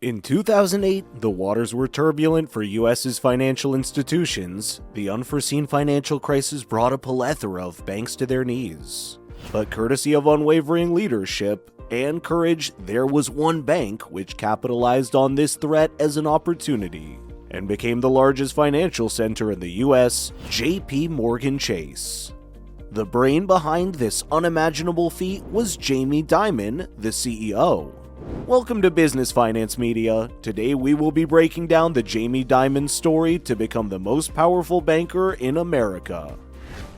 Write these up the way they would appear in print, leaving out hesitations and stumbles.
In 2008, the waters were turbulent for US's financial institutions. The unforeseen financial crisis brought a plethora of banks to their knees. But courtesy of unwavering leadership and courage, there was one bank which capitalized on this threat as an opportunity and became the largest financial center in the US, JP Morgan Chase. The brain behind this unimaginable feat was Jamie Dimon, the CEO. Welcome to Business Finance Media. Today we will be breaking down the Jamie Dimon story to become the most powerful banker in America.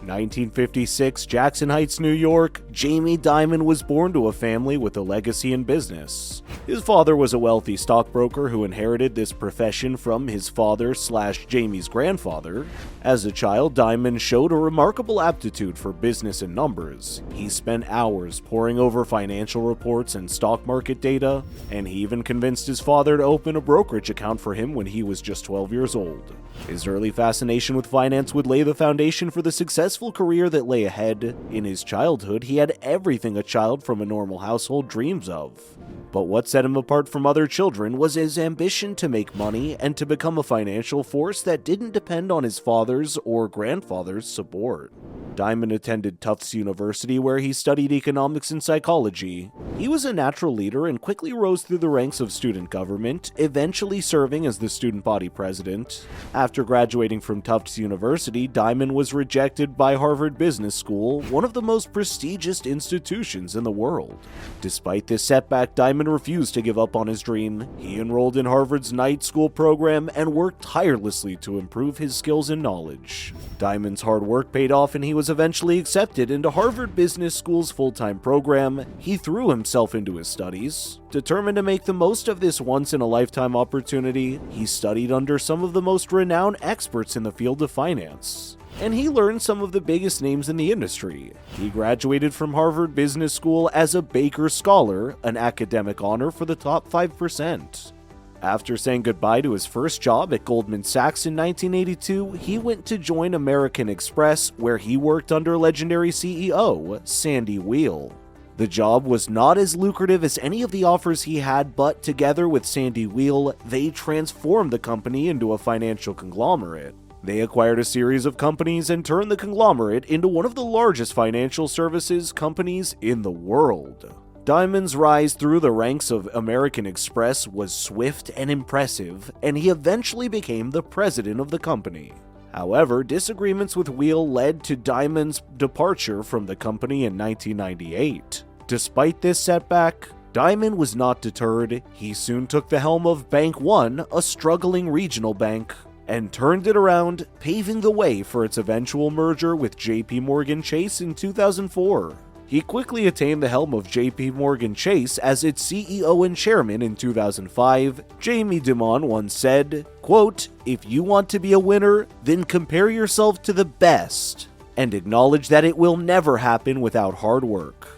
1956, Jackson Heights, New York, Jamie Dimon was born to a family with a legacy in business. His father was a wealthy stockbroker who inherited this profession from his father/Jamie's grandfather. As a child, Dimon showed a remarkable aptitude for business and numbers. He spent hours poring over financial reports and stock market data, and he even convinced his father to open a brokerage account for him when he was just 12 years old. His early fascination with finance would lay the foundation for the successful career that lay ahead. In his childhood, he had everything a child from a normal household dreams of. But what set him apart from other children was his ambition to make money and to become a financial force that didn't depend on his father's or grandfather's support. Dimon attended Tufts University, where he studied economics and psychology. He was a natural leader and quickly rose through the ranks of student government, eventually serving as the student body president. After graduating from Tufts University, Dimon was rejected by Harvard Business School, one of the most prestigious institutions in the world. Despite this setback, Dimon refused to give up on his dream. He enrolled in Harvard's night school program and worked tirelessly to improve his skills and knowledge. Dimon's hard work paid off, and he was eventually accepted into Harvard Business School's full-time program. He threw himself into his studies. Determined to make the most of this once-in-a-lifetime opportunity, he studied under some of the most renowned experts in the field of finance, and he learned some of the biggest names in the industry. He graduated from Harvard Business School as a Baker Scholar, an academic honor for the top 5%. After saying goodbye to his first job at Goldman Sachs in 1982, he went to join American Express, where he worked under legendary CEO Sandy Weill. The job was not as lucrative as any of the offers he had, but together with Sandy Weill, they transformed the company into a financial conglomerate. They acquired a series of companies and turned the conglomerate into one of the largest financial services companies in the world. Dimon's rise through the ranks of American Express was swift and impressive, and he eventually became the president of the company. However, disagreements with Weill led to Dimon's departure from the company in 1998. Despite this setback, Dimon was not deterred. He soon took the helm of Bank One, a struggling regional bank, and turned it around, paving the way for its eventual merger with JP Morgan Chase in 2004. He quickly attained the helm of JP Morgan Chase as its CEO and chairman in 2005. Jamie Dimon once said, quote, "If you want to be a winner, then compare yourself to the best, and acknowledge that it will never happen without hard work."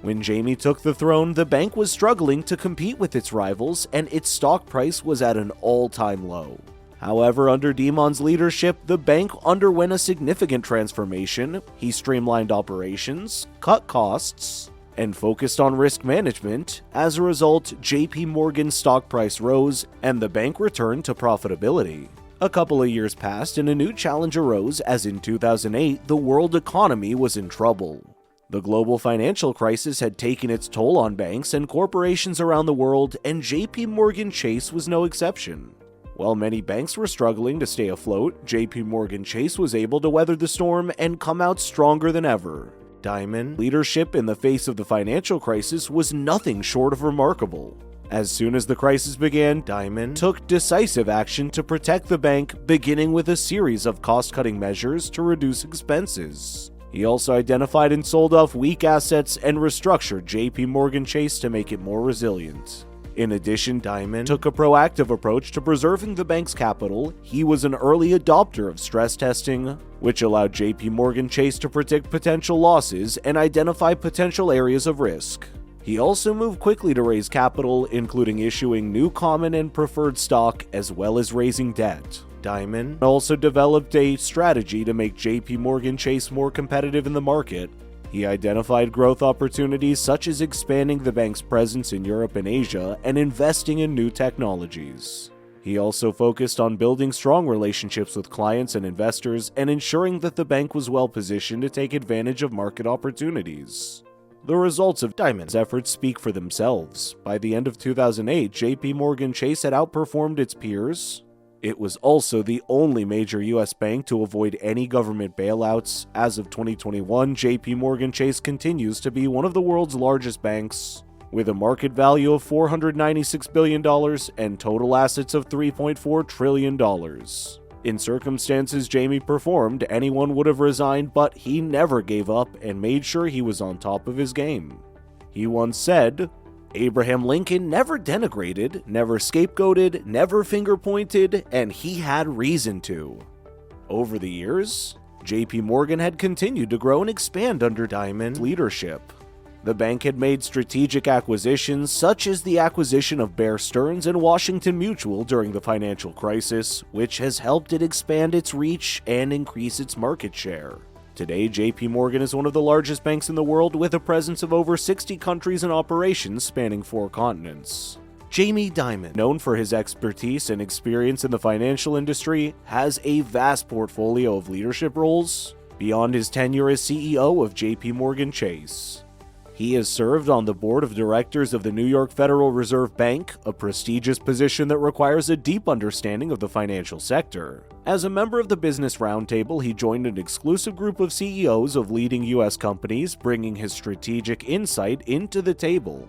When Jamie took the throne, the bank was struggling to compete with its rivals, and its stock price was at an all-time low. However, under Dimon's leadership, the bank underwent a significant transformation. He streamlined operations, cut costs, and focused on risk management. As a result, JP Morgan's stock price rose, and the bank returned to profitability. A couple of years passed, and a new challenge arose, as in 2008, the world economy was in trouble. The global financial crisis had taken its toll on banks and corporations around the world, and JP Morgan Chase was no exception. While many banks were struggling to stay afloat, JP Morgan Chase was able to weather the storm and come out stronger than ever. Dimon's leadership in the face of the financial crisis was nothing short of remarkable. As soon as the crisis began, Dimon took decisive action to protect the bank, beginning with a series of cost-cutting measures to reduce expenses. He also identified and sold off weak assets and restructured JP Morgan Chase to make it more resilient. In addition, Dimon took a proactive approach to preserving the bank's capital. He was an early adopter of stress testing, which allowed JP Morgan Chase to predict potential losses and identify potential areas of risk. He also moved quickly to raise capital, including issuing new common and preferred stock, as well as raising debt. Dimon also developed a strategy to make JP Morgan Chase more competitive in the market. He identified growth opportunities such as expanding the bank's presence in Europe and Asia and investing in new technologies. He also focused on building strong relationships with clients and investors and ensuring that the bank was well positioned to take advantage of market opportunities. The results of Dimon's efforts speak for themselves. By the end of 2008, JP Morgan Chase had outperformed its peers. It was also the only major U.S. bank to avoid any government bailouts. As of 2021, JP Morgan Chase continues to be one of the world's largest banks, with a market value of $496 billion and total assets of $3.4 trillion. In circumstances Jamie performed, anyone would have resigned, but he never gave up and made sure he was on top of his game. He once said, "Abraham Lincoln never denigrated, never scapegoated, never finger-pointed, and he had reason to." Over the years, JP Morgan had continued to grow and expand under Dimon's leadership. The bank had made strategic acquisitions such as the acquisition of Bear Stearns and Washington Mutual during the financial crisis, which has helped it expand its reach and increase its market share. Today, JP Morgan is one of the largest banks in the world with a presence of over 60 countries and operations spanning 4 continents. Jamie Dimon, known for his expertise and experience in the financial industry, has a vast portfolio of leadership roles beyond his tenure as CEO of JP Morgan Chase. He has served on the board of directors of the New York Federal Reserve Bank, a prestigious position that requires a deep understanding of the financial sector. As a member of the Business Roundtable, he joined an exclusive group of CEOs of leading U.S. companies, bringing his strategic insight into the table.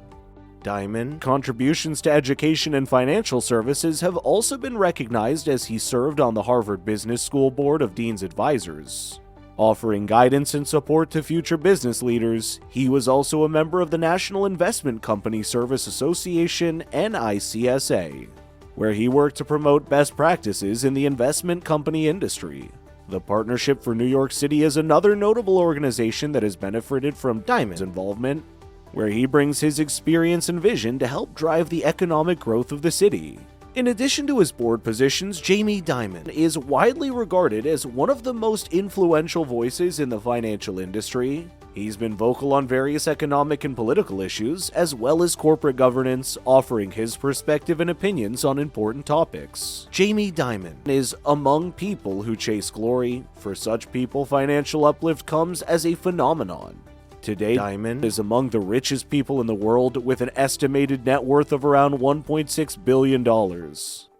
Dimon's contributions to education and financial services have also been recognized, as he served on the Harvard Business School Board of Dean's Advisors. Offering guidance and support to future business leaders, he was also a member of the National Investment Company Service Association (NICSA), where he worked to promote best practices in the investment company industry. The Partnership for New York City is another notable organization that has benefited from Dimon's involvement, where he brings his experience and vision to help drive the economic growth of the city. In addition to his board positions, Jamie Dimon is widely regarded as one of the most influential voices in the financial industry. He's been vocal on various economic and political issues, as well as corporate governance, offering his perspective and opinions on important topics. Jamie Dimon is among people who chase glory. For such people, financial uplift comes as a phenomenon. Today, Dimon is among the richest people in the world, with an estimated net worth of around $1.6 billion.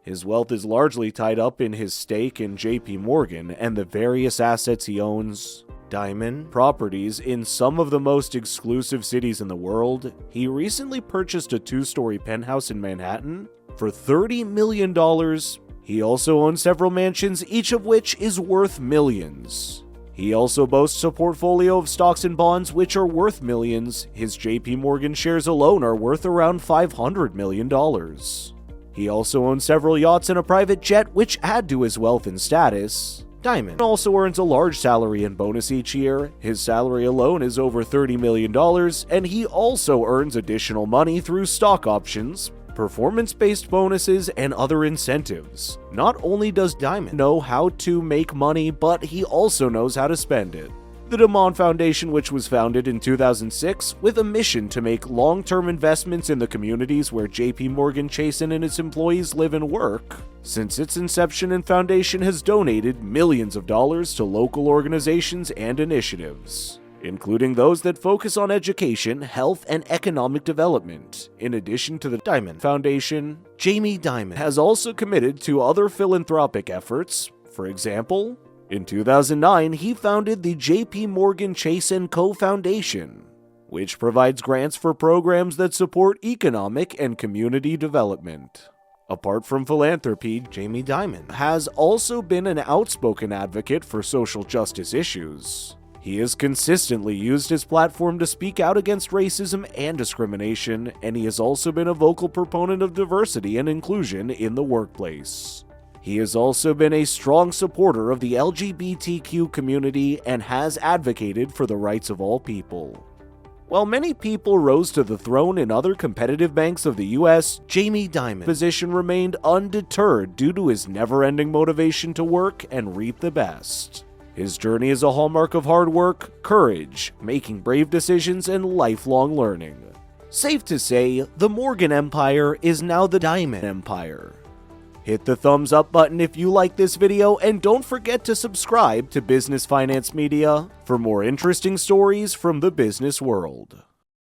His wealth is largely tied up in his stake in JP Morgan and the various assets he owns. Dimon properties in some of the most exclusive cities in the world. He recently purchased a 2-story penthouse in Manhattan for $30 million. He also owns several mansions, each of which is worth millions. He also boasts a portfolio of stocks and bonds which are worth millions. His JP Morgan shares alone are worth around $500 million. He also owns several yachts and a private jet, which add to his wealth and status. Dimon also earns a large salary and bonus each year. His salary alone is over $30 million, and he also earns additional money through stock options, performance-based bonuses, and other incentives. Not only does Dimon know how to make money, but he also knows how to spend it. The Dimon Foundation, which was founded in 2006 with a mission to make long-term investments in the communities where JP Morgan Chase and its employees live and work, since its inception and foundation has donated millions of dollars to local organizations and initiatives, including those that focus on education, health, and economic development. In addition to the Dimon Foundation, Jamie Dimon has also committed to other philanthropic efforts. For example, in 2009, he founded the JP Morgan Chase & Co. Foundation, which provides grants for programs that support economic and community development. Apart from philanthropy, Jamie Dimon has also been an outspoken advocate for social justice issues. He has consistently used his platform to speak out against racism and discrimination, and he has also been a vocal proponent of diversity and inclusion in the workplace. He has also been a strong supporter of the LGBTQ community and has advocated for the rights of all people. While many people rose to the throne in other competitive banks of the U.S., Jamie Dimon's position remained undeterred due to his never-ending motivation to work and reap the best. His journey is a hallmark of hard work, courage, making brave decisions, and lifelong learning. Safe to say, the Morgan Empire is now the Dimon Empire. Hit the thumbs up button if you like this video, and don't forget to subscribe to Business Finance Media for more interesting stories from the business world.